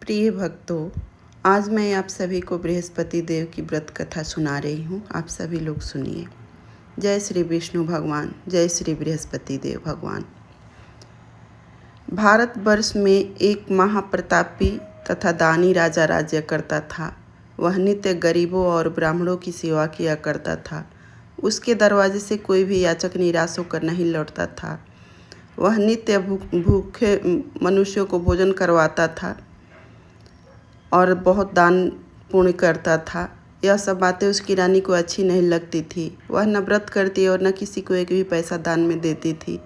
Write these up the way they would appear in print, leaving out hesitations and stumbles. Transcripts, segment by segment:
प्रिय भक्तों, आज मैं आप सभी को बृहस्पति देव की व्रत कथा सुना रही हूँ। आप सभी लोग सुनिए। जय श्री विष्णु भगवान, जय श्री बृहस्पति देव भगवान। भारतवर्ष में एक महाप्रतापी तथा दानी राजा राज्य करता था। वह नित्य गरीबों और ब्राह्मणों की सेवा किया करता था। उसके दरवाजे से कोई भी याचक निराश होकर नहीं लौटता था। वह नित्य भूखे मनुष्यों को भोजन करवाता था और बहुत दान पुण्य करता था। यह सब बातें उसकी रानी को अच्छी नहीं लगती थी। वह न व्रत करती और न किसी को एक भी पैसा दान में देती थी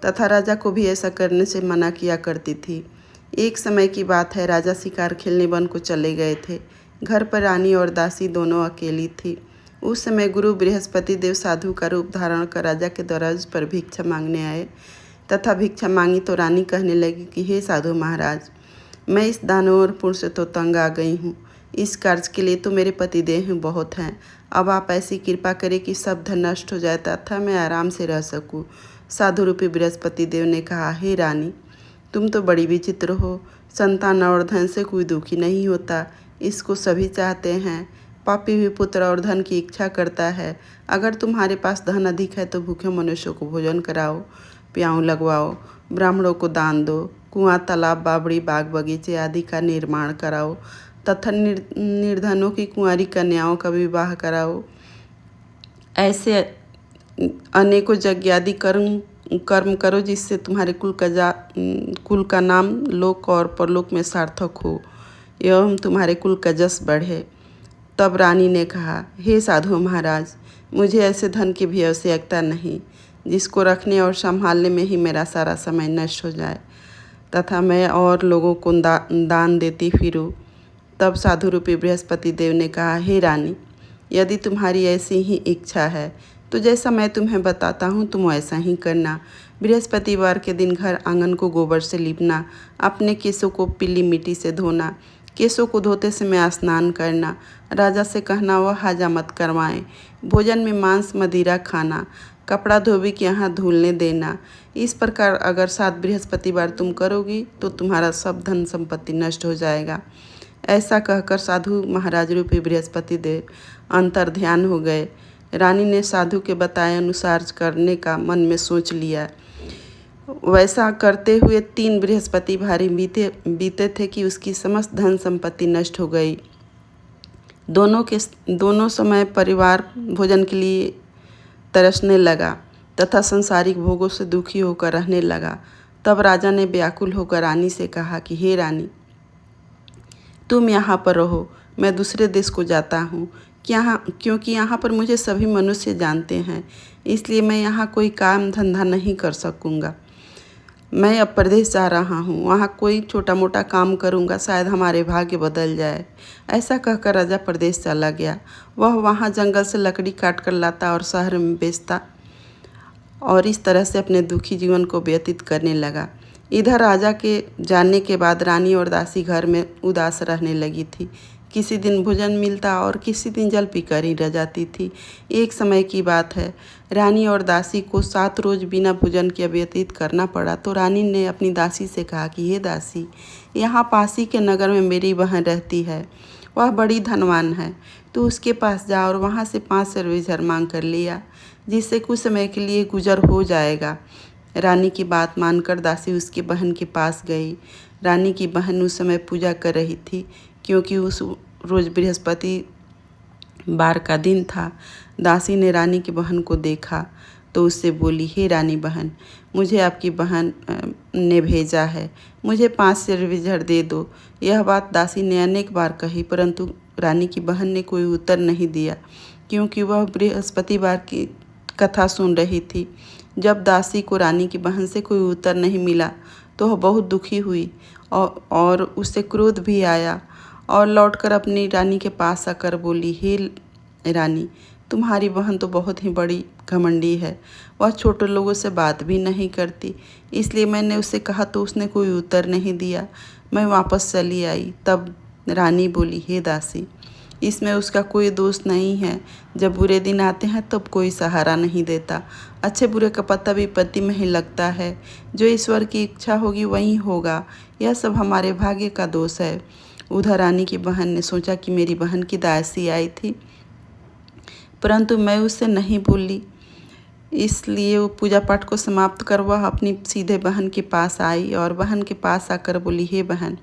तथा राजा को भी ऐसा करने से मना किया करती थी। एक समय की बात है, राजा शिकार खेलने वन को चले गए थे। घर पर रानी और दासी दोनों अकेली थी। उस समय गुरु बृहस्पति देव साधु का रूप धारण कर राजा के दरवाजे पर भिक्षा मांगने आए तथा भिक्षा मांगी तो रानी कहने लगी कि हे साधु महाराज, मैं इस दानों और पुण्य से तो तंग आ गई हूँ। इस कार्य के लिए तो मेरे पति देह बहुत हैं। अब आप ऐसी कृपा करें कि सब धन नष्ट हो जाए तथा मैं आराम से रह सकूँ। साधु रूपी बृहस्पति देव ने कहा, हे रानी, तुम तो बड़ी विचित्र हो। संतान और धन से कोई दुखी नहीं होता, इसको सभी चाहते हैं। पापी भी पुत्र और धन की इच्छा करता है। अगर तुम्हारे पास धन अधिक है तो भूखे मनुष्यों को भोजन कराओ, प्याऊ लगवाओ, ब्राह्मणों को दान दो, कुआं, तालाब, बावड़ी, बाग बगीचे आदि का निर्माण कराओ तथा निर्धनों की कुंवारी कन्याओं का विवाह कराओ। ऐसे अनेकों यज्ञ आदि कर्म करो जिससे तुम्हारे कुल का नाम लोक और परलोक में सार्थक हो एवं तुम्हारे कुल का जस बढ़े। तब रानी ने कहा, हे साधु महाराज, मुझे ऐसे धन की भी आवश्यकता नहीं जिसको रखने और संभालने में ही मेरा सारा समय नष्ट हो जाए तथा मैं और लोगों को दान देती फिरूँ। तब साधु रूपी बृहस्पति देव ने कहा, हे रानी, यदि तुम्हारी ऐसी ही इच्छा है तो जैसा मैं तुम्हें बताता हूँ तुम ऐसा ही करना। बृहस्पतिवार के दिन घर आंगन को गोबर से लीपना, अपने केसों को पीली मिट्टी से धोना, केसों को धोते समय स्नान करना, राजा से कहना वह हाजा मत करवाएं, भोजन में मांस मदिरा खाना, कपड़ा धोबी के यहाँ धुलने देना। इस प्रकार अगर 7 बृहस्पतिवार तुम करोगी तो तुम्हारा सब धन संपत्ति नष्ट हो जाएगा। ऐसा कहकर साधु महाराज रूपी बृहस्पति देव अंतर ध्यान हो गए। रानी ने साधु के बताए अनुसार करने का मन में सोच लिया। वैसा करते हुए 3 बृहस्पति भारी बीते थे कि उसकी समस्त धन संपत्ति नष्ट हो गई। दोनों समय परिवार भोजन के लिए तरसने लगा तथा संसारिक भोगों से दुखी होकर रहने लगा। तब राजा ने व्याकुल होकर रानी से कहा कि हे रानी, तुम यहाँ पर रहो, मैं दूसरे देश को जाता हूँ। क्योंकि यहाँ पर मुझे सभी मनुष्य जानते हैं, इसलिए मैं यहाँ कोई काम धंधा नहीं कर सकूँगा। मैं अब प्रदेश जा रहा हूँ, वहाँ कोई छोटा मोटा काम करूँगा, शायद हमारे भाग्य बदल जाए। ऐसा कहकर राजा प्रदेश चला गया। वह वहाँ जंगल से लकड़ी काट कर लाता और शहर में बेचता और इस तरह से अपने दुखी जीवन को व्यतीत करने लगा। इधर राजा के जाने के बाद रानी और दासी घर में उदास रहने लगी थी। किसी दिन भोजन मिलता और किसी दिन जल पीकर ही रह जाती थी। एक समय की बात है, रानी और दासी को 7 रोज बिना भोजन के व्यतीत करना पड़ा। तो रानी ने अपनी दासी से कहा कि हे दासी, यहाँ पासी के नगर में मेरी बहन रहती है, वह बड़ी धनवान है। तो उसके पास जा और वहाँ से 5 सर्वेझर मांग कर लिया, जिससे कुछ समय के लिए गुजर हो जाएगा। रानी की बात मानकर दासी उसकी बहन के पास गई। रानी की बहन उस समय पूजा कर रही थी, क्योंकि उस रोज़ बृहस्पति वार का दिन था। दासी ने रानी की बहन को देखा तो उससे बोली, हे रानी बहन, मुझे आपकी बहन ने भेजा है, मुझे 5 सर्वेझर दे दो। यह बात दासी ने अनेक बार कही, परंतु रानी की बहन ने कोई उत्तर नहीं दिया, क्योंकि वह बृहस्पतिवार की कथा सुन रही थी। जब दासी को रानी की बहन से कोई उत्तर नहीं मिला तो वह बहुत दुखी हुई और उससे क्रोध भी आया और लौटकर अपनी रानी के पास आकर बोली, हे रानी, तुम्हारी बहन तो बहुत ही बड़ी घमंडी है, वह छोटे लोगों से बात भी नहीं करती, इसलिए मैंने उससे कहा तो उसने कोई उत्तर नहीं दिया, मैं वापस चली आई। तब रानी बोली, हे दासी, इसमें उसका कोई दोष नहीं है। जब बुरे दिन आते हैं तब कोई सहारा नहीं देता। अच्छे बुरे का पता विपत्ति में ही लगता है। जो ईश्वर की इच्छा होगी वही होगा। यह सब हमारे भाग्य का दोष है। उधर रानी की बहन ने सोचा कि मेरी बहन की दासी आई थी, परंतु मैं उससे नहीं बोली। इसलिए वो पूजा पाठ को समाप्त कर वह अपनी सीधे बहन के पास आई और बहन के पास आकर बोली, हे बहन,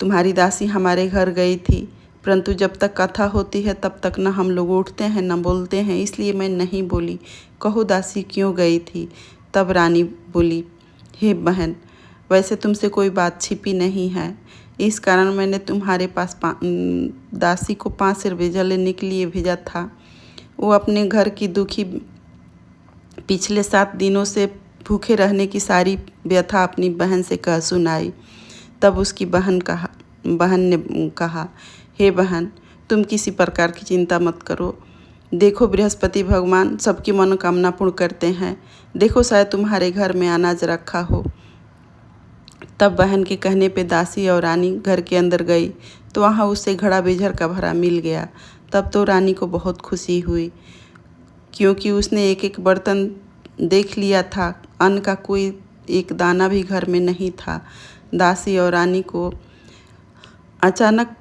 तुम्हारी दासी हमारे घर गई थी, परंतु जब तक कथा होती है तब तक न हम लोग उठते हैं न बोलते हैं, इसलिए मैं नहीं बोली। कहो दासी क्यों गई थी? तब रानी बोली, हे बहन, वैसे तुमसे कोई बात छिपी नहीं है, इस कारण मैंने तुम्हारे पास दासी को 5 रुपये लेने के लिए भेजा था। वो अपने घर की दुखी पिछले 7 दिनों से भूखे रहने की सारी व्यथा अपनी बहन से कह सुनाई। तब उसकी बहन ने कहा, हे बहन, तुम किसी प्रकार की चिंता मत करो। देखो, बृहस्पति भगवान सबकी मनोकामना पूर्ण करते हैं। देखो, शायद तुम्हारे घर में अनाज रखा हो। तब बहन के कहने पे दासी और रानी घर के अंदर गई तो वहाँ उसे घड़ा बेझर का भरा मिल गया। तब तो रानी को बहुत खुशी हुई, क्योंकि उसने एक एक बर्तन देख लिया था। अन्न का कोई एक दाना भी घर में नहीं था। दासी और रानी को अचानक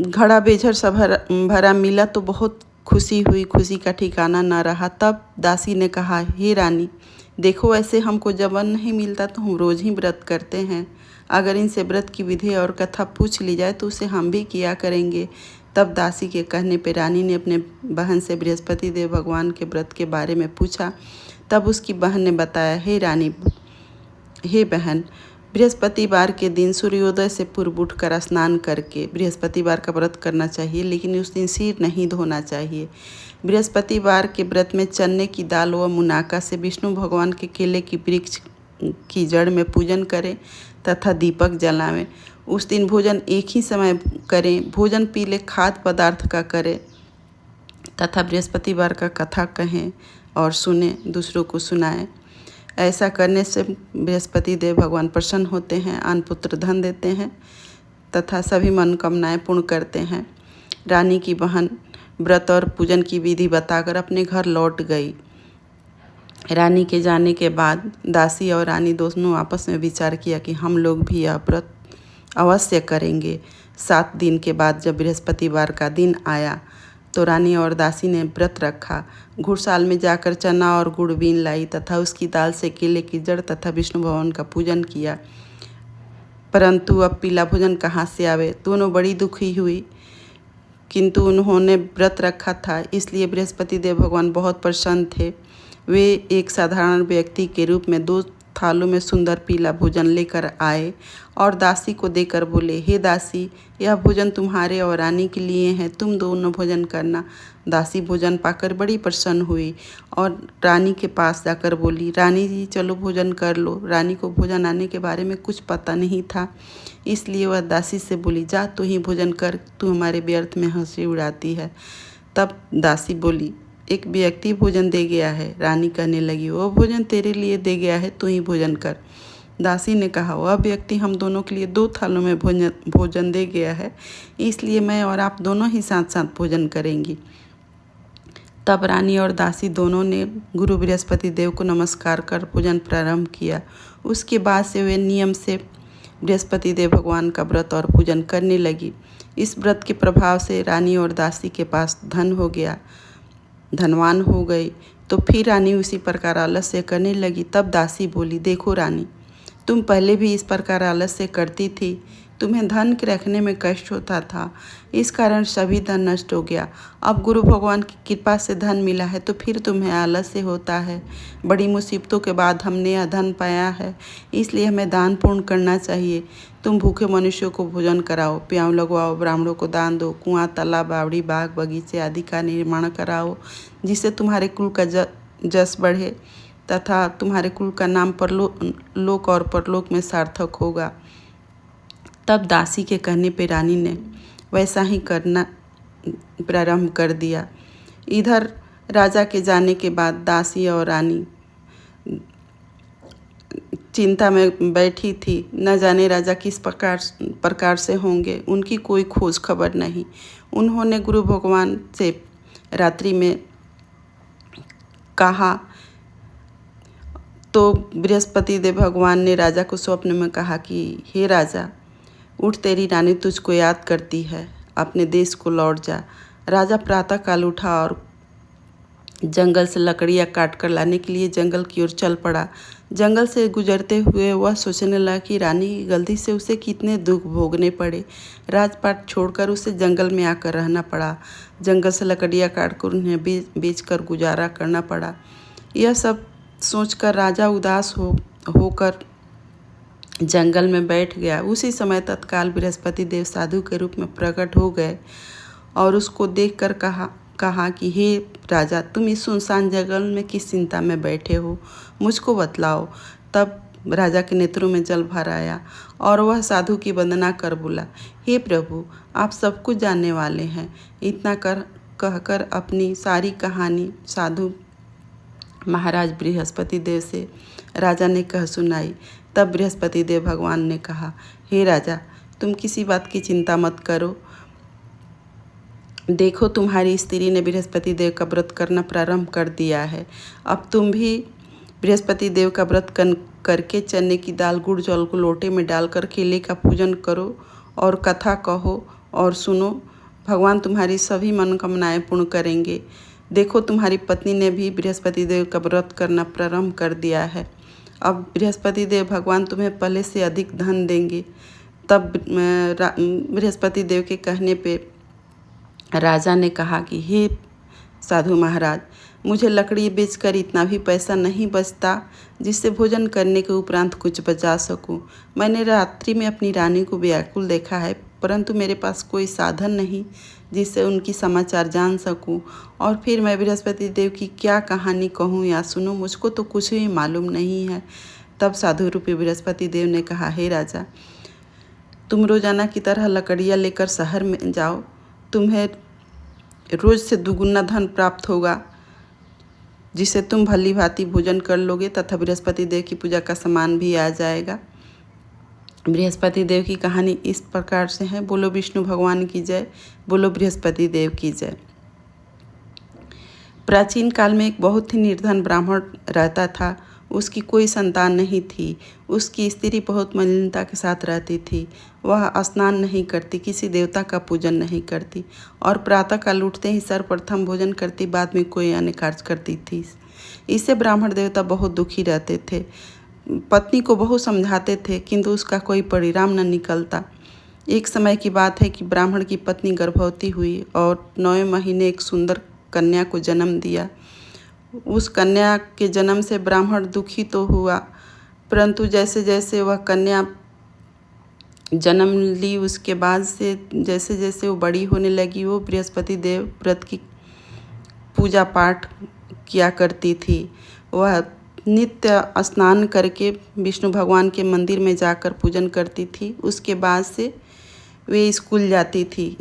घड़ा बेझर सा भरा मिला तो बहुत खुशी हुई, खुशी का ठिकाना न रहा। तब दासी ने कहा, हे रानी, देखो, ऐसे हमको जब अन्न नहीं मिलता तो हम रोज़ ही व्रत करते हैं। अगर इनसे व्रत की विधि और कथा पूछ ली जाए तो उसे हम भी किया करेंगे। तब दासी के कहने पर रानी ने अपने बहन से बृहस्पति देव भगवान के व्रत के बारे में पूछा। तब उसकी बहन ने बताया, हे बहन, बृहस्पतिवार के दिन सूर्योदय से पूर्व उठकर स्नान करके बृहस्पतिवार का व्रत करना चाहिए, लेकिन उस दिन सिर नहीं धोना चाहिए। बृहस्पतिवार के व्रत में चने की दाल व मुनाका से विष्णु भगवान के केले की वृक्ष की जड़ में पूजन करें तथा दीपक जलावें। उस दिन भोजन एक ही समय करें। भोजन पीले खाद्य पदार्थ का करें तथा बृहस्पतिवार का कथा कहें और सुने, दूसरों को सुनाएं। ऐसा करने से बृहस्पति देव भगवान प्रसन्न होते हैं, अन्न पुत्र धन देते हैं तथा सभी मनोकामनाएं पूर्ण करते हैं। रानी की बहन व्रत और पूजन की विधि बताकर अपने घर लौट गई। रानी के जाने के बाद दासी और रानी दोनों आपस में विचार किया कि हम लोग भी यह व्रत अवश्य करेंगे। 7 दिन के बाद जब बृहस्पतिवार का दिन आया तो रानी और दासी ने व्रत रखा। घुड़साल में जाकर चना और गुड़ बीन लाई तथा उसकी दाल से केले की जड़ तथा विष्णु भगवान का पूजन किया। परंतु अब पीला भोजन कहाँ से आवे? दोनों बड़ी दुखी हुई, किंतु उन्होंने व्रत रखा था, इसलिए बृहस्पति देव भगवान बहुत प्रसन्न थे। वे एक साधारण व्यक्ति के रूप में 2 थालों में सुंदर पीला भोजन लेकर आए और दासी को देकर बोले, हे दासी, यह भोजन तुम्हारे और रानी के लिए है, तुम दोनों भोजन करना। दासी भोजन पाकर बड़ी प्रसन्न हुई और रानी के पास जाकर बोली, रानी जी, चलो भोजन कर लो। रानी को भोजन आने के बारे में कुछ पता नहीं था, इसलिए वह दासी से बोली, जा तू ही भोजन कर, तू हमारे व्यर्थ में हंसी उड़ाती है। तब दासी बोली, एक व्यक्ति भोजन दे गया है। रानी कहने लगी, वह भोजन तेरे लिए दे गया है, तू ही भोजन कर। दासी ने कहा, वह व्यक्ति हम दोनों के लिए 2 थालों में भोजन दे गया है, इसलिए मैं और आप दोनों ही साथ साथ भोजन करेंगी। तब रानी और दासी दोनों ने गुरु बृहस्पति देव को नमस्कार कर भोजन प्रारंभ किया। उसके बाद से वे नियम से बृहस्पति देव भगवान का व्रत और पूजन करने लगी। इस व्रत के प्रभाव से रानी और दासी के पास धन हो गया, धनवान हो गई। तो फिर रानी उसी प्रकार आलस्य करने लगी। तब दासी बोली, देखो रानी, तुम पहले भी इस प्रकार आलस्य करती थी, तुम्हें धन के रखने में कष्ट होता था, इस कारण सभी धन नष्ट हो गया। अब गुरु भगवान की कृपा से धन मिला है तो फिर तुम्हें आलस्य होता है। बड़ी मुसीबतों के बाद हमने यह धन पाया है, इसलिए हमें दान पूर्ण करना चाहिए। तुम भूखे मनुष्यों को भोजन कराओ, प्याऊ लगवाओ, ब्राह्मणों को दान दो, कुआं, तालाब, बावड़ी, बाग, बगीचे आदि का निर्माण कराओ, जिससे तुम्हारे कुल का जस बढ़े तथा तुम्हारे कुल का नाम लोक और परलोक में सार्थक होगा। तब दासी के कहने पर रानी ने वैसा ही करना प्रारंभ कर दिया। इधर राजा के जाने के बाद दासी और रानी चिंता में बैठी थी। न जाने राजा किस प्रकार से होंगे, उनकी कोई खोज खबर नहीं। उन्होंने गुरु भगवान से रात्रि में कहा तो बृहस्पति देव भगवान ने राजा को स्वप्न में कहा कि हे राजा, उठ, तेरी रानी तुझको याद करती है, अपने देश को लौट जा। राजा प्रातःकाल उठा और जंगल से लकड़ियाँ काट कर लाने के लिए जंगल की ओर चल पड़ा। जंगल से गुजरते हुए वह सोचने लगा कि रानी की गलती से उसे कितने दुख भोगने पड़े। राजपाट छोड़कर उसे जंगल में आकर रहना पड़ा। जंगल से लकड़ियाँ काट कर उन्हें बेचकर गुजारा करना पड़ा। यह सब सोचकर राजा उदास होकर जंगल में बैठ गया। उसी समय तत्काल बृहस्पति देव साधु के रूप में प्रकट हो गए और उसको देखकर कहा कि हे राजा, तुम इस सुनसान जंगल में किस चिंता में बैठे हो, मुझको बतलाओ। तब राजा के नेत्रों में जल भर आया और वह साधु की वंदना कर बोला, हे प्रभु, आप सब कुछ जानने वाले हैं। इतना कहकर अपनी सारी कहानी साधु महाराज बृहस्पति देव से राजा ने कह सुनाई। तब बृहस्पति देव भगवान ने कहा, हे राजा, तुम किसी बात की चिंता मत करो। देखो, तुम्हारी स्त्री ने बृहस्पति देव का व्रत करना प्रारंभ कर दिया है। अब तुम भी बृहस्पति देव का व्रत करके चने की दाल गुड़ जल को लोटे में डालकर केले का पूजन करो और कथा कहो और सुनो। भगवान तुम्हारी सभी मनोकामनाएं पूर्ण करेंगे। देखो, तुम्हारी पत्नी ने भी बृहस्पति देव का व्रत करना प्रारंभ कर दिया है। अब बृहस्पति देव भगवान तुम्हें पहले से अधिक धन देंगे। तब बृहस्पति देव के कहने पे राजा ने कहा कि हे साधु महाराज, मुझे लकड़ी बेचकर इतना भी पैसा नहीं बचता जिससे भोजन करने के उपरांत कुछ बचा सकूं। मैंने रात्रि में अपनी रानी को व्याकुल देखा है, परंतु मेरे पास कोई साधन नहीं जिससे उनकी समाचार जान सकूं। और फिर मैं बृहस्पति देव की क्या कहानी कहूं या सुनूं, मुझको तो कुछ भी मालूम नहीं है। तब साधु रूपी बृहस्पति देव ने कहा, हे राजा, तुम रोजाना की तरह लकड़ियाँ लेकर शहर में जाओ। तुम्हें रोज से दुगुना धन प्राप्त होगा जिसे तुम भली भांति भोजन कर लोगे तथा बृहस्पति देव की पूजा का सामान भी आ जाएगा। बृहस्पति देव की कहानी इस प्रकार से है। बोलो विष्णु भगवान की जय, बोलो बृहस्पति देव की जय। प्राचीन काल में एक बहुत ही निर्धन ब्राह्मण रहता था। उसकी कोई संतान नहीं थी। उसकी स्त्री बहुत मलिनता के साथ रहती थी। वह स्नान नहीं करती, किसी देवता का पूजन नहीं करती और प्रातःकाल उठते ही सर्वप्रथम भोजन करती, बाद में कोई अन्य कार्य करती थी। इससे ब्राह्मण देवता बहुत दुखी रहते थे। पत्नी को बहुत समझाते थे किंतु उसका कोई परिणाम न निकलता। एक समय की बात है कि ब्राह्मण की पत्नी गर्भवती हुई और 9वें महीने एक सुंदर कन्या को जन्म दिया। उस कन्या के जन्म से ब्राह्मण दुखी तो हुआ, परंतु जैसे जैसे वह कन्या जन्म ली उसके बाद से जैसे जैसे वो बड़ी होने लगी, वो बृहस्पति देव व्रत की पूजा पाठ किया करती थी। वह नित्य स्नान करके विष्णु भगवान के मंदिर में जाकर पूजन करती थी। उसके बाद से वे स्कूल जाती थी।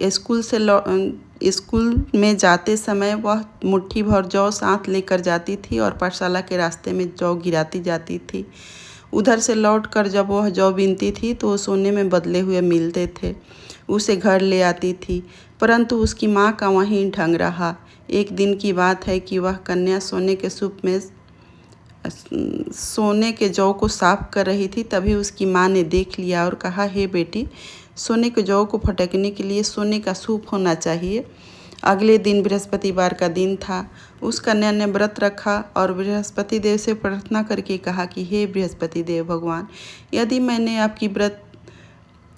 स्कूल में जाते समय वह मुट्ठी भर जौ साथ लेकर जाती थी और पाठशाला के रास्ते में जौ गिराती जाती थी। उधर से लौटकर जब वह जौ बीनती थी तो वो सोने में बदले हुए मिलते थे। उसे घर ले आती थी, परंतु उसकी माँ का वहीं ढंग रहा। एक दिन की बात है कि वह कन्या सोने के सूप में सोने के जौ को साफ कर रही थी। तभी उसकी माँ ने देख लिया और कहा, हे बेटी, सोने के जौ को फटकने के लिए सोने का सूप होना चाहिए। अगले दिन बृहस्पतिवार का दिन था। उस कन्या ने व्रत रखा और बृहस्पति देव से प्रार्थना करके कहा कि हे बृहस्पति देव भगवान, यदि मैंने आपकी व्रत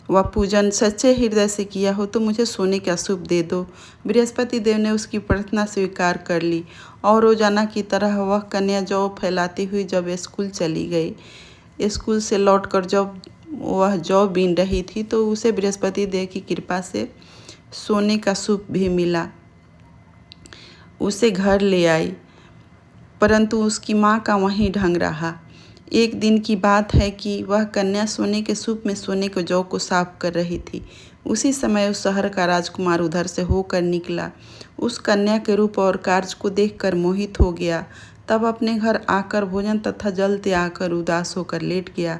व पूजन सच्चे हृदय से किया हो तो मुझे सोने का सूप दे दो। बृहस्पति देव ने उसकी प्रार्थना स्वीकार कर ली और रोजाना की तरह वह कन्या जौ फैलाती हुई जब स्कूल चली गई। स्कूल से लौटकर जब वह जौ बीन रही थी तो उसे बृहस्पति देव की कृपा से सोने का सूप भी मिला। उसे घर ले आई, परंतु उसकी माँ का वहीं ढंग रहा। एक दिन की बात है कि वह कन्या सोने के सूप में सोने के जौ को साफ कर रही थी। उसी समय उस शहर का राजकुमार उधर से होकर निकला। उस कन्या के रूप और कार्य को देखकर मोहित हो गया। तब अपने घर आकर भोजन तथा जल त्याग कर उदास होकर लेट गया।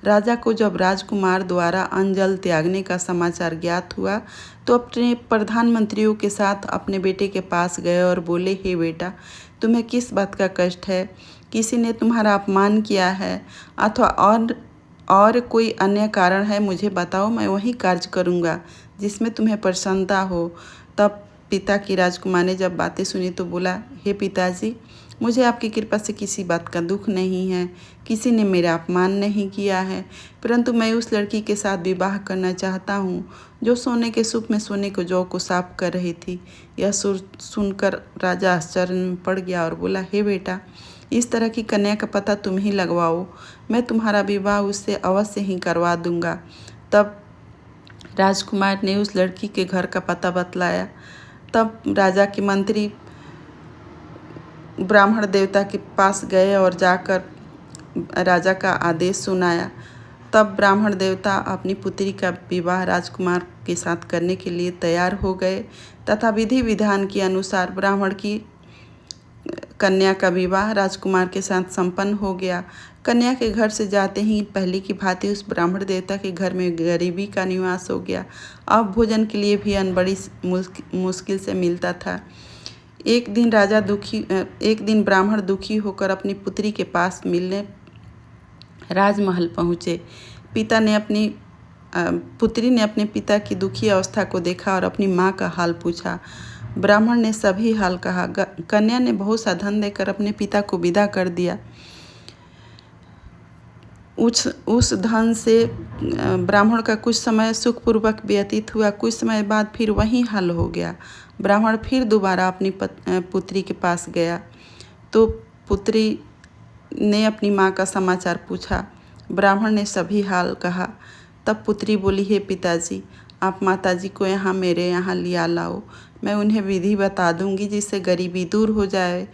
राजा को जब राजकुमार द्वारा अन्न जल त्यागने का समाचार ज्ञात हुआ तो अपने प्रधानमंत्रियों के साथ अपने बेटे के पास गए और बोले, हे बेटा, तुम्हें किस बात का कष्ट है? किसी ने तुम्हारा अपमान किया है अथवा और कोई अन्य कारण है? मुझे बताओ, मैं वही कार्य करूँगा जिसमें तुम्हें प्रसन्नता हो। तब पिता की राजकुमार ने जब बातें सुनी तो बोला, हे पिताजी, मुझे आपकी कृपा से किसी बात का दुख नहीं है, किसी ने मेरा अपमान नहीं किया है, परंतु मैं उस लड़की के साथ विवाह करना चाहता हूँ जो सोने के सूप में सोने के जौ को साफ कर रही थी। यह सुनकर राजा आश्चर्य में पड़ गया और बोला, हे बेटा, इस तरह की कन्या का पता तुम ही लगवाओ, मैं तुम्हारा विवाह उससे अवश्य ही करवा दूंगा। तब राजकुमार ने उस लड़की के घर का पता बतलाया। तब राजा के मंत्री ब्राह्मण देवता के पास गए और जाकर राजा का आदेश सुनाया। तब ब्राह्मण देवता अपनी पुत्री का विवाह राजकुमार के साथ करने के लिए तैयार हो गए तथा विधि विधान के अनुसार ब्राह्मण की कन्या का विवाह राजकुमार के साथ संपन्न हो गया। कन्या के घर से जाते ही पहले की भांति उस ब्राह्मण देवता के घर में गरीबी का निवास हो गया। अब भोजन के लिए भी अन्न बड़ी मुश्किल से मिलता था। एक दिन ब्राह्मण दुखी होकर अपनी पुत्री के पास मिलने राजमहल पहुँचे। पुत्री ने अपने पिता की दुखी अवस्था को देखा और अपनी माँ का हाल पूछा। ब्राह्मण ने सभी हाल कहा। कन्या ने बहुत सा धन देकर अपने पिता को विदा कर दिया। उस धन से ब्राह्मण का कुछ समय सुखपूर्वक व्यतीत हुआ। कुछ समय बाद फिर वही हाल हो गया। ब्राह्मण फिर दोबारा अपनी पुत्री के पास गया तो पुत्री ने अपनी माँ का समाचार पूछा। ब्राह्मण ने सभी हाल कहा। तब पुत्री बोली, हे पिताजी, आप माताजी को मेरे यहाँ लिया लाओ, मैं उन्हें विधि बता दूंगी जिससे गरीबी दूर हो जाए।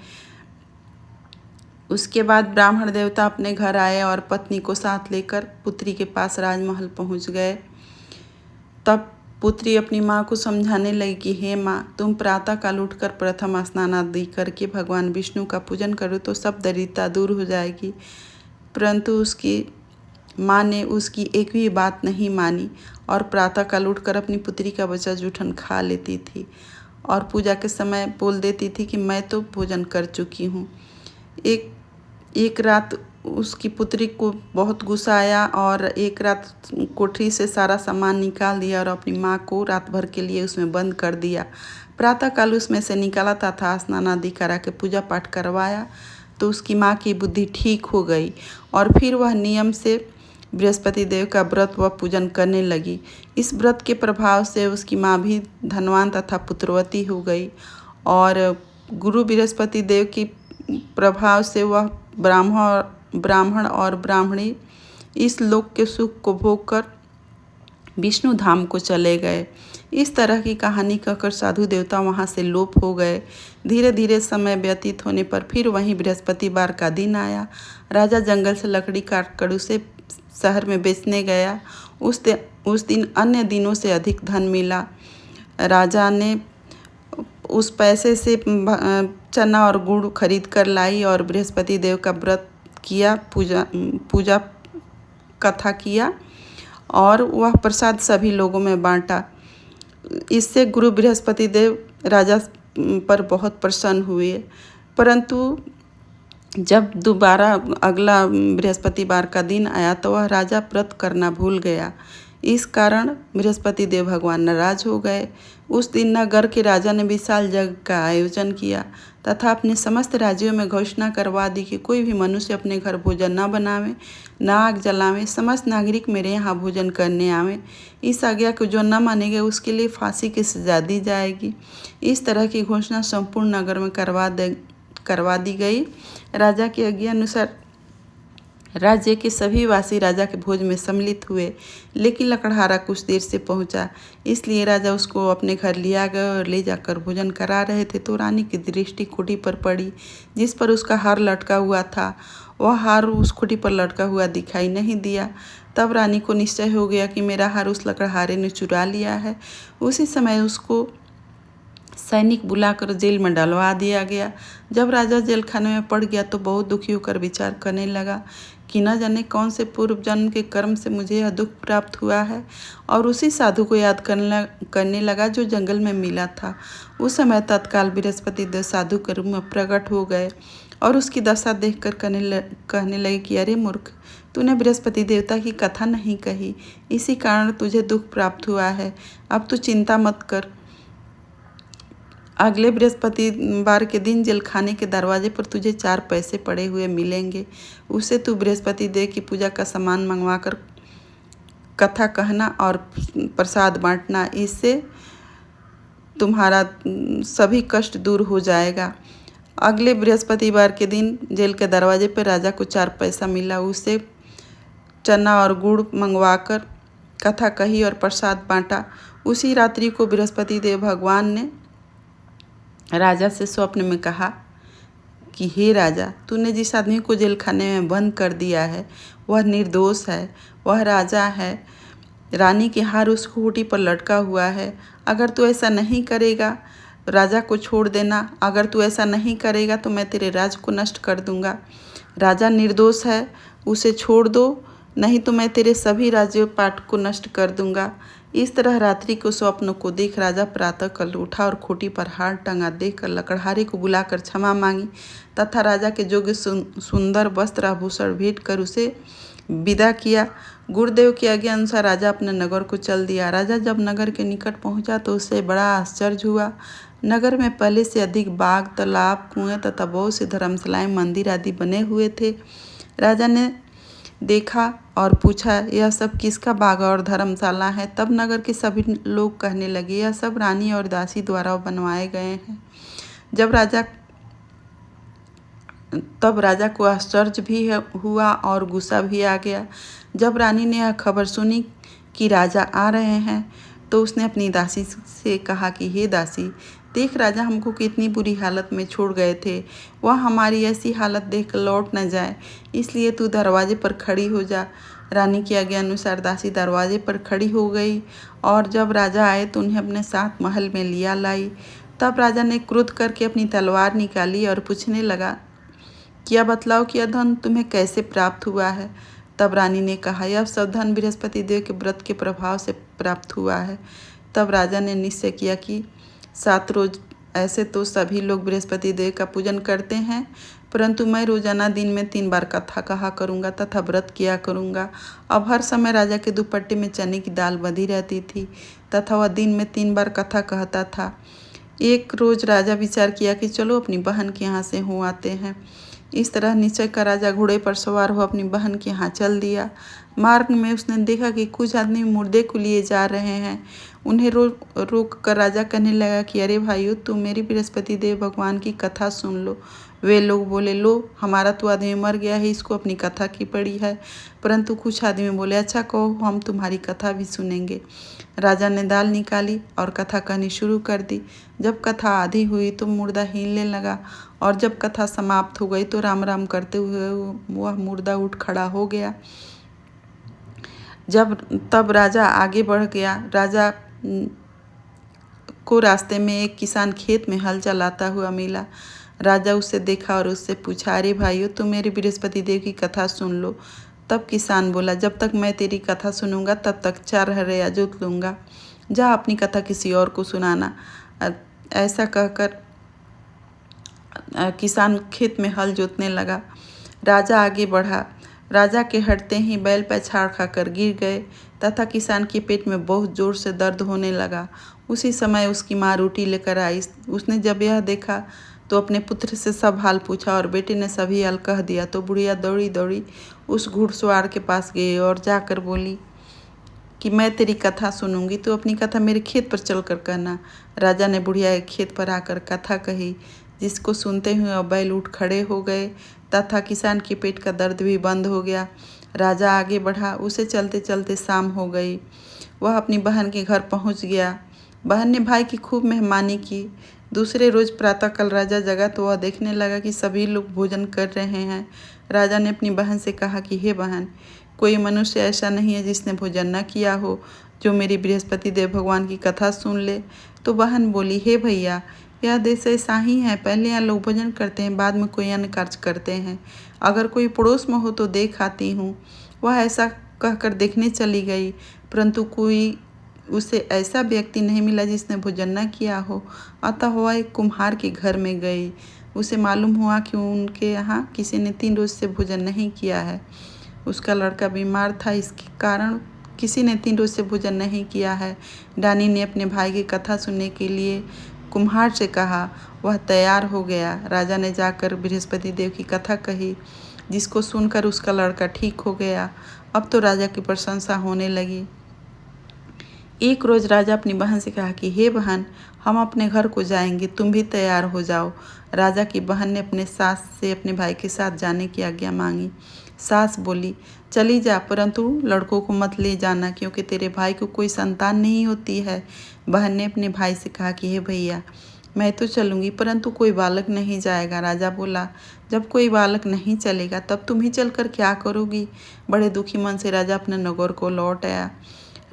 उसके बाद ब्राह्मण देवता अपने घर आए और पत्नी को साथ लेकर पुत्री के पास राजमहल पहुंच गए। तब पुत्री अपनी माँ को समझाने लगी कि हे माँ, तुम प्रातःकाल उठकर प्रथम स्नान आदि करके भगवान विष्णु का पूजन करो तो सब दरिद्रता दूर हो जाएगी। परंतु उसकी माँ ने उसकी एक भी बात नहीं मानी और प्रातःकाल उठकर अपनी पुत्री का बचा जूठन खा लेती थी और पूजा के समय बोल देती थी कि मैं तो भोजन कर चुकी हूँ। एक रात उसकी पुत्री को बहुत गुस्सा आया और एक रात कोठरी से सारा सामान निकाल दिया और अपनी माँ को रात भर के लिए उसमें बंद कर दिया। प्रातःकाल उसमें से निकाला तथा स्नान आदि करा के पूजा पाठ करवाया तो उसकी माँ की बुद्धि ठीक हो गई और फिर वह नियम से बृहस्पति देव का व्रत व पूजन करने लगी। इस व्रत के प्रभाव से उसकी माँ भी धनवान तथा पुत्रवती हो गई और गुरु बृहस्पति देव की प्रभाव से वह ब्राह्मण और ब्राह्मणी इस लोक के सुख को भोग कर विष्णु धाम को चले गए। इस तरह की कहानी कहकर साधु देवता वहाँ से लोप हो गए। धीरे धीरे समय व्यतीत होने पर फिर वहीं बृहस्पतिवार का दिन आया। राजा जंगल से लकड़ी काट कर उसे शहर में बेचने गया। उस दिन अन्य दिनों से अधिक धन मिला। राजा ने उस पैसे से चना और गुड़ खरीद कर लाई और बृहस्पति देव का व्रत किया, पूजा कथा किया और वह प्रसाद सभी लोगों में बांटा। इससे गुरु बृहस्पति देव राजा पर बहुत प्रसन्न हुए। परंतु जब दोबारा अगला बृहस्पतिवार का दिन आया तो वह राजा व्रत करना भूल गया। इस कारण बृहस्पति देव भगवान नाराज हो गए। उस दिन नगर के राजा ने विशाल यज्ञ का आयोजन किया तथा अपने समस्त राज्यों में घोषणा करवा दी कि कोई भी मनुष्य अपने घर भोजन न बनावे, न आग जलावे, समस्त नागरिक मेरे यहाँ भोजन करने आवे। इस आज्ञा को जो न मानेगा उसके लिए फांसी की सजा दी जाएगी। इस तरह की घोषणा संपूर्ण नगर में करवा दी गई। राजा की आज्ञा अनुसार राज्य के सभी वासी राजा के भोज में सम्मिलित हुए, लेकिन लकड़हारा कुछ देर से पहुंचा, इसलिए राजा उसको अपने घर लिया गया और ले जाकर भोजन करा रहे थे तो रानी की दृष्टि खूंटी पर पड़ी जिस पर उसका हार लटका हुआ था। वह हार उस खूंटी पर लटका हुआ दिखाई नहीं दिया। तब रानी को निश्चय हो गया कि मेरा हार उस लकड़हारे ने चुरा लिया है। उसी समय उसको सैनिक बुलाकर जेल में डलवा दिया गया। जब राजा जेल खाने में पड़ गया तो बहुत दुखी होकर विचार करने लगा कि न जाने कौन से पूर्व जन्म के कर्म से मुझे यह दुख प्राप्त हुआ है, और उसी साधु को याद करने लगा जो जंगल में मिला था। उस समय तत्काल बृहस्पति देव साधु के रूप में प्रकट हो गए और उसकी दशा देखकर कहने लगे कि अरे मूर्ख, तूने बृहस्पति देवता की कथा नहीं कही, इसी कारण तुझे दुख प्राप्त हुआ है। अब तू चिंता मत कर, अगले बृहस्पतिवार के दिन जेल खाने के दरवाजे पर तुझे 4 पैसे पड़े हुए मिलेंगे। उसे तू बृहस्पति देव की पूजा का सामान मंगवाकर कथा कहना और प्रसाद बांटना, इससे तुम्हारा सभी कष्ट दूर हो जाएगा। अगले बृहस्पतिवार के दिन जेल के दरवाजे पर राजा को 4 पैसा मिला। उसे चना और गुड़ मंगवाकर कथा कही और प्रसाद बांटा। उसी रात्रि को बृहस्पति देव भगवान ने राजा से स्वप्न में कहा कि हे राजा, तूने जिस आदमी को जेल खाने में बंद कर दिया है वह निर्दोष है, वह राजा है, रानी के हार उस खूंटी पर लटका हुआ है। अगर तू ऐसा नहीं करेगा राजा को छोड़ देना, अगर तू ऐसा नहीं करेगा तो मैं तेरे राज को नष्ट कर दूंगा। राजा निर्दोष है, उसे छोड़ दो, नहीं तो मैं तेरे सभी राज्यपाट को नष्ट कर दूंगा। इस तरह रात्रि को स्वप्न को देख राजा प्रातः काल उठा और खूंटी पर हार टंगा देखकर लकड़हारे को बुलाकर क्षमा मांगी तथा राजा के योग्य सुंदर वस्त्र आभूषण भेंट कर उसे विदा किया। गुरुदेव की आज्ञा अनुसार राजा अपने नगर को चल दिया। राजा जब नगर के निकट पहुंचा तो उसे बड़ा आश्चर्य हुआ। नगर में पहले से अधिक बाग, तालाब, कुएं तथा बहुत से धर्मशालाएं, मंदिर आदि बने हुए थे। राजा ने देखा और पूछा, यह सब किसका बाग और धर्मशाला है? तब नगर के सभी लोग कहने लगे, यह सब रानी और दासी द्वारा बनवाए गए हैं। तब राजा को आश्चर्य भी हुआ और गुस्सा भी आ गया। जब रानी ने यह खबर सुनी कि राजा आ रहे हैं तो उसने अपनी दासी से कहा कि हे दासी, देख राजा हमको कितनी बुरी हालत में छोड़ गए थे, वह हमारी ऐसी हालत देख लौट न जाए, इसलिए तू दरवाजे पर खड़ी हो जा। रानी की आज्ञा अनुसार दासी दरवाजे पर खड़ी हो गई और जब राजा आए तो उन्हें अपने साथ महल में लिया लाई। तब राजा ने क्रोध करके अपनी तलवार निकाली और पूछने लगा, क्या बतलाओ कि यह धन तुम्हें कैसे प्राप्त हुआ है? तब रानी ने कहा, यह सब धन बृहस्पति देव के व्रत के प्रभाव से प्राप्त हुआ है। तब राजा ने निश्चय किया कि 7 रोज ऐसे तो सभी लोग बृहस्पति देव का पूजन करते हैं, परंतु मैं रोजाना दिन में 3 बार कथा कहा करूँगा तथा व्रत किया करूँगा। अब हर समय राजा के दुपट्टे में चने की दाल बंधी रहती थी तथा वह दिन में 3 बार कथा कहता था। एक रोज राजा विचार किया कि चलो अपनी बहन के यहाँ से हो आते हैं। इस तरह निश्चय का राजा घोड़े पर सवार हो अपनी बहन के यहाँ चल दिया। मार्ग में उसने देखा कि कुछ आदमी मुर्दे को लिए जा रहे हैं। उन्हें रोक कर राजा कहने लगा कि अरे भाइयों, तुम मेरी बृहस्पति देव भगवान की कथा सुन लो। वे लोग बोले, लो हमारा तो आदमी मर गया है, इसको अपनी कथा की पड़ी है। परंतु कुछ आदमी बोले, अच्छा कहो, हम तुम्हारी कथा भी सुनेंगे। राजा ने दाल निकाली और कथा कहनी शुरू कर दी। जब कथा आधी हुई तो मुर्दा हिलने लगा और जब कथा समाप्त हो गई तो राम राम करते हुए वह मुर्दा उठ खड़ा हो गया। तब राजा आगे बढ़ गया। राजा को रास्ते में एक किसान खेत में हल चलाता हुआ मिला। राजा उसे देखा और उससे पूछा, अरे भाइयों, तुम मेरी बृहस्पति देव की कथा सुन लो। तब किसान बोला, जब तक मैं तेरी कथा सुनूंगा तब तक 4 हर्या जोत लूँगा, जा अपनी कथा किसी और को सुनाना। ऐसा कहकर किसान खेत में हल जोतने लगा। राजा आगे बढ़ा। राजा के हटते ही बैल पैछाड़ खाकर गिर गए तथा किसान के पेट में बहुत जोर से दर्द होने लगा। उसी समय उसकी माँ रोटी लेकर आई। उसने जब यह देखा तो अपने पुत्र से सब हाल पूछा और बेटे ने सभी हाल कह दिया। तो बुढ़िया दौड़ी दौड़ी उस घुड़सवार के पास गई और जाकर बोली कि मैं तेरी कथा सुनूंगी, तो अपनी कथा मेरे खेत पर चलकर कहना। राजा ने बुढ़िया के खेत पर आकर कथा कही, जिसको सुनते हुए बैल उठ खड़े हो गए तथा किसान के पेट का दर्द भी बंद हो गया। राजा आगे बढ़ा। उसे चलते चलते शाम हो गई। वह अपनी बहन के घर पहुंच गया। बहन ने भाई की खूब मेहमानी की। दूसरे रोज प्रातःकाल राजा जगा तो वह देखने लगा कि सभी लोग भोजन कर रहे हैं। राजा ने अपनी बहन से कहा कि हे बहन, कोई मनुष्य ऐसा नहीं है जिसने भोजन न किया हो। जो मेरी बृहस्पति देव भगवान की कथा सुन ले। तो बहन बोली, हे भैया, यह देश ऐसा ही है, पहले यहाँ लोग भोजन करते हैं, बाद में कोई अन्य कार्य करते हैं। अगर कोई पड़ोस में हो तो देख आती हूँ। वह ऐसा कहकर देखने चली गई, परंतु कोई उसे ऐसा व्यक्ति नहीं मिला जिसने भोजन न किया हो। अतः वह एक कुम्हार के घर में गई। उसे मालूम हुआ कि उनके यहाँ किसी ने 3 रोज से भोजन नहीं किया है। उसका लड़का बीमार था, इसके कारण किसी ने 3 रोज से भोजन नहीं किया है। रानी ने अपने भाई की कथा सुनने के लिए कुम्हार से कहा। वह तैयार हो गया। राजा ने जाकर बृहस्पति देव की कथा कही, जिसको सुनकर उसका लड़का ठीक हो गया। अब तो राजा की प्रशंसा होने लगी। एक रोज़ राजा अपनी बहन से कहा कि हे बहन, हम अपने घर को जाएंगे, तुम भी तैयार हो जाओ। राजा की बहन ने अपने सास से अपने भाई के साथ जाने की आज्ञा मांगी। सास बोली, चली जा, परंतु लड़कों को मत ले जाना, क्योंकि तेरे भाई को कोई संतान नहीं होती है। बहन ने अपने भाई से कहा कि हे भैया, मैं तो चलूँगी, परंतु कोई बालक नहीं जाएगा। राजा बोला, जब कोई बालक नहीं चलेगा तब तुम ही चलकर क्या करोगी। बड़े दुखी मन से राजा अपने नगर को लौट आया।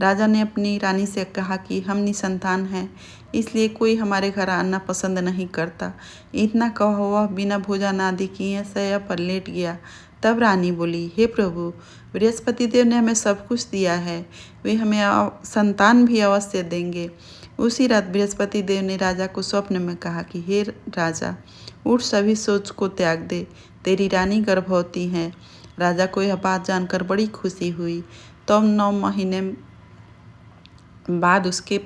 राजा ने अपनी रानी से कहा कि हम निसंतान हैं, इसलिए कोई हमारे घर आना पसंद नहीं करता। इतना कहा वह बिना भोजन आदि किए शैया पर लेट गया। तब रानी बोली, हे प्रभु, बृहस्पति देव ने हमें सब कुछ दिया है, वे हमें संतान भी अवश्य देंगे। उसी रात बृहस्पति देव ने राजा को स्वप्न में कहा कि हे राजा, उठ, सभी सोच को त्याग दे, तेरी रानी गर्भवती है। राजा को यह बात जानकर बड़ी खुशी हुई। तो 9 महीने बाद उसके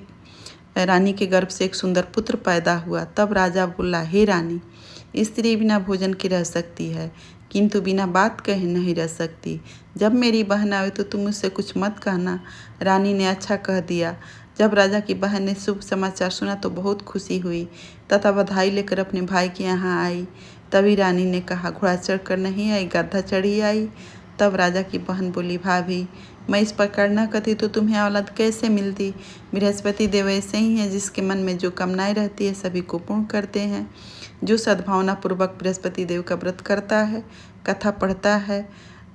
रानी के गर्भ से एक सुंदर पुत्र पैदा हुआ। तब राजा बोला, हे रानी, स्त्री बिना भोजन के रह सकती है, किंतु बिना बात कहे नहीं रह सकती। जब मेरी बहन आए तो तुम उससे कुछ मत कहना। रानी ने अच्छा कह दिया। जब राजा की बहन ने शुभ समाचार सुना तो बहुत खुशी हुई तथा बधाई लेकर अपने भाई के यहाँ आई। तभी रानी ने कहा, घोड़ा चढ़कर नहीं आई, गधा चढ़ी आई। तब राजा की बहन बोली, भाभी, मैं इस प्रकार न कहती तो तुम्हें औलाद कैसे मिलती। बृहस्पति देव ऐसे ही हैं, जिसके मन में जो कामनाएं रहती है सभी को पूर्ण करते हैं। जो सद्भावना पूर्वक बृहस्पति देव का व्रत करता है, कथा पढ़ता है,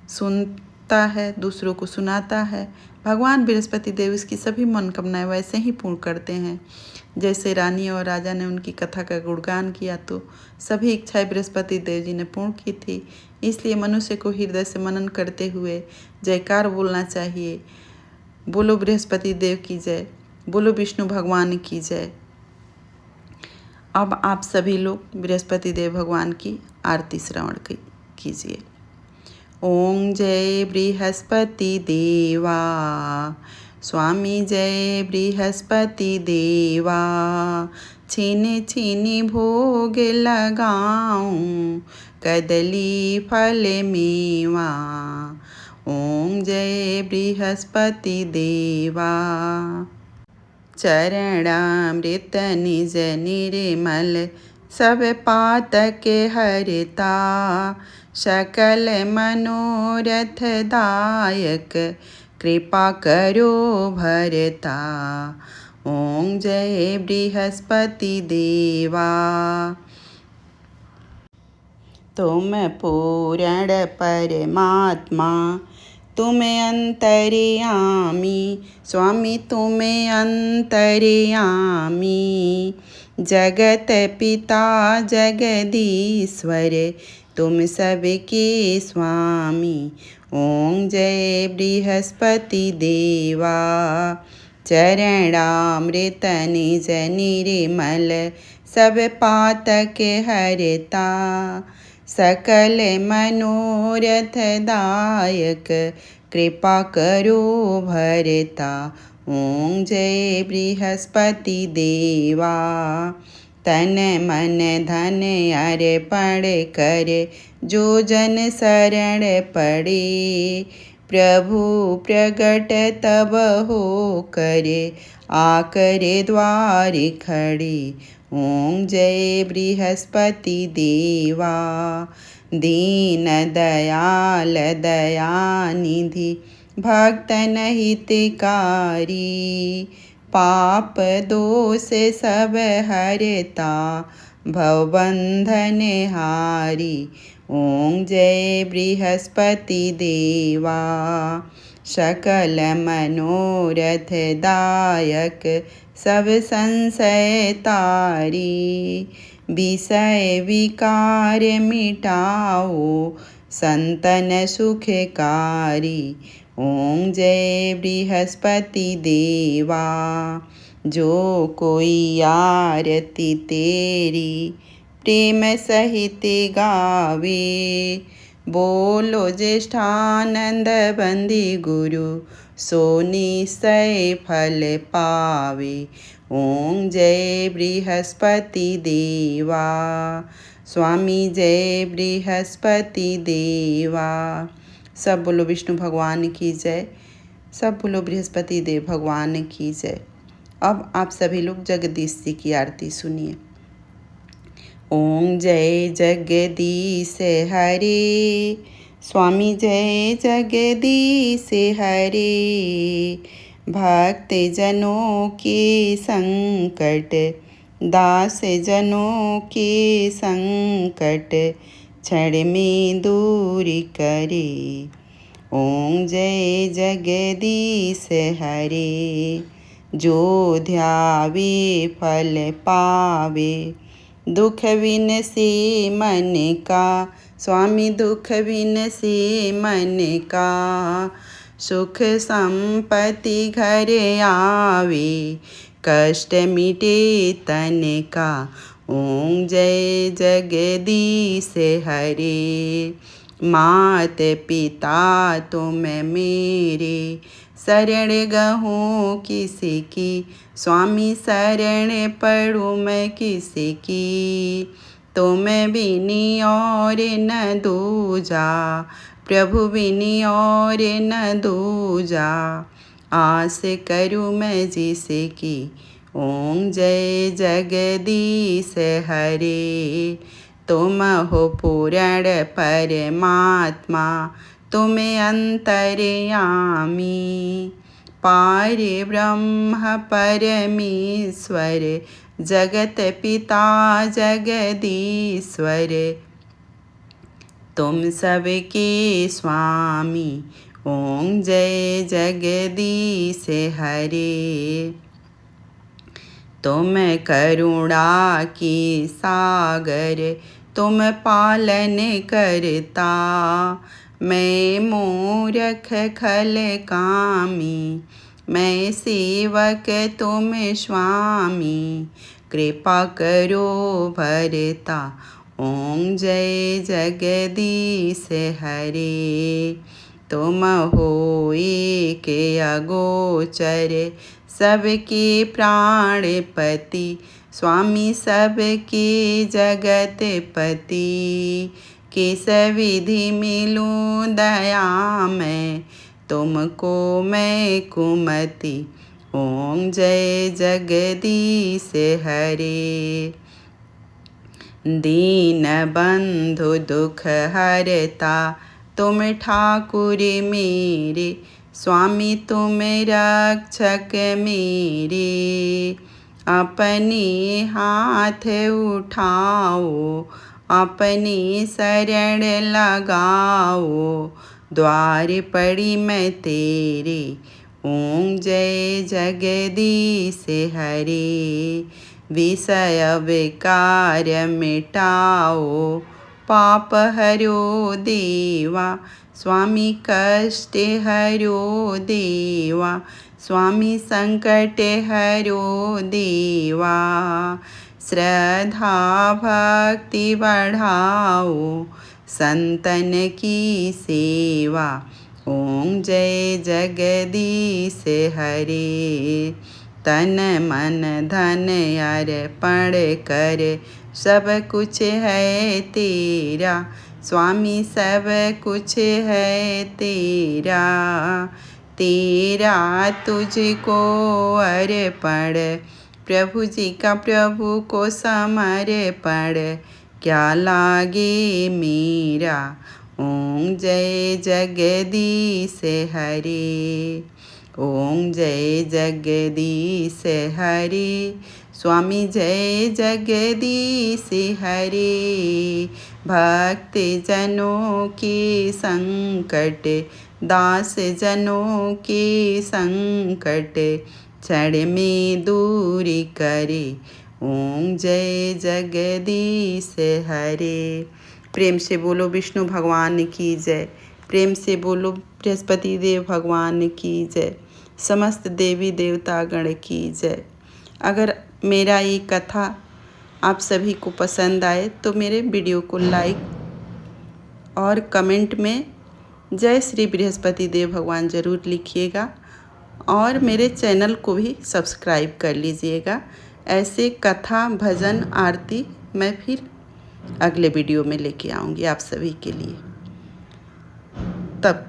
सुनता है, दूसरों को सुनाता है, भगवान बृहस्पति देव इसकी सभी मनोकामनाएं वैसे ही पूर्ण करते हैं। जैसे रानी और राजा ने उनकी कथा का गुणगान किया तो सभी इच्छाएं बृहस्पति देव जी ने पूर्ण की थी। इसलिए मनुष्य को हृदय से मनन करते हुए जयकार बोलना चाहिए। बोलो बृहस्पति देव की जय, बोलो विष्णु भगवान की जय। अब आप सभी लोग बृहस्पति देव भगवान की आरती श्रवण कीजिए। ओम जय बृहस्पति देवा, स्वामी जय बृहस्पति देवा, छीने छीने भोग लगाऊं, कदली फल मेवा। ओम जय बृहस्पति देवा। चरणामृत निज निर्मल, सब पातक हरता, सकल मनोरथ दायक, कृपा करो भरता। ओम जय बृहस्पति देवा। तुम पूर्ण परमात्मा, तुम अंतर्यामी, स्वामी तुम अंतर्यामी, जगत पिता जगदीश्वर, तुम सबके स्वामी। ओम जय बृहस्पति देवा। चरणामृत निज निर्मल, सब पातक हरता, सकल मनोरथ दायक, कृपा करो भरता। ओम जय बृहस्पति देवा। तन मन धन अर्पण कर, जो जन शरण पड़े, प्रभु प्रगट तब हो करे, आकर द्वार खड़े। ओम जय बृहस्पति देवा। दीन दयाल दयानिधि, भक्तन हितकारी, पाप दोष सब हरता, भवबंधन हारी। ओम जय बृहस्पति देवा। सकल मनोरथ दायक सब संशय तारी। विषय विकार मिटाओ संतन सुखकारी। ओम जय बृहस्पति देवा। जो कोई आरती तेरी प्रेम सहित गावे। बोलो ज्येष्ठानंद बंदी गुरु सो निश्चय फल पावे। ओम जय बृहस्पति देवा। स्वामी जय बृहस्पति देवा। सब बोलो विष्णु भगवान की जय। सब बोलो बृहस्पति देव भगवान की जय। अब आप सभी लोग जगदीश जी की आरती सुनिए। ओम जय जगदीश हरे। स्वामी जय जगदीश हरे। भक्त जनों के संकट दास जनों के संकट क्षण में दूर करे। ओम जय जगदीश हरे। जो ध्यावे फल पावे दुख विन से मन का। स्वामी दुख विन से मन का सुख संपत्ति घर आवे। कष्ट मिटे तन का। ओम जय जगदीश हरे। मात पिता तुम मेरे शरण गहूँ किसी की। स्वामी शरण पढ़ूँ मैं किसी की। तुम बिनी और न दूजा प्रभु बिनी और न दूजा। आस करूँ मैं जिसे की। ओम जय जगदीश हरे। तुम हो पूर्ण परमात्मा तुम अंतर्यामी। पार ब्रह्म परमेश्वर जगत पिता जगदीश्वर। तुम सबके स्वामी। ओम जय जगदीश हरे। तुम करुणा की सागर तुम पालन करता। मैं मूर्ख खल कामी मैं सेवक तुम स्वामी। कृपा करो भरता। ओम जय जगदीश हरे। तुम हो एक अगोचर सबके प्राणपति। स्वामी सबके जगत पति। किस विधि मिलूं दया मैं तुमको मैं कुमति। ओम जय जगदीश हरे। दीन बंधु दुख हरता तुम ठाकुर मेरे। स्वामी तुम रक्षक मेरे। अपने हाथ उठाओ अपनी शरण लगाओ। द्वार पड़ी मैं तेरे। ओम जय जगदीश हरे। विषय विकार मिटाओ पाप हरो देवा। स्वामी कष्ट हरो देवा। स्वामी संकट हरो देवा। श्रद्धा भक्ति बढ़ाओ संतन की सेवा। ओम जय जगदीश हरे। तन मन धन अर्पण कर सब कुछ है तेरा। स्वामी सब कुछ है तेरा। तेरा तुझको अर्पण प्रभु जी का प्रभु को समर्पण। क्या लागे मेरा। ओम जय जगदीश हरे। ओम जय जगदीश हरे। स्वामी जय जगदीश हरे। भक्त जनों के संकट दास जनों के संकट क्षण में दूरी करे। ओम जय जगदीश हरे। प्रेम से बोलो विष्णु भगवान की जय। प्रेम से बोलो बृहस्पति देव भगवान की जय। समस्त देवी देवता गण की जय। अगर मेरा ये कथा आप सभी को पसंद आए तो मेरे वीडियो को लाइक और कमेंट में जय श्री बृहस्पति देव भगवान ज़रूर लिखिएगा और मेरे चैनल को भी सब्सक्राइब कर लीजिएगा। ऐसे कथा भजन आरती मैं फिर अगले वीडियो में लेके आऊँगी आप सभी के लिए। तब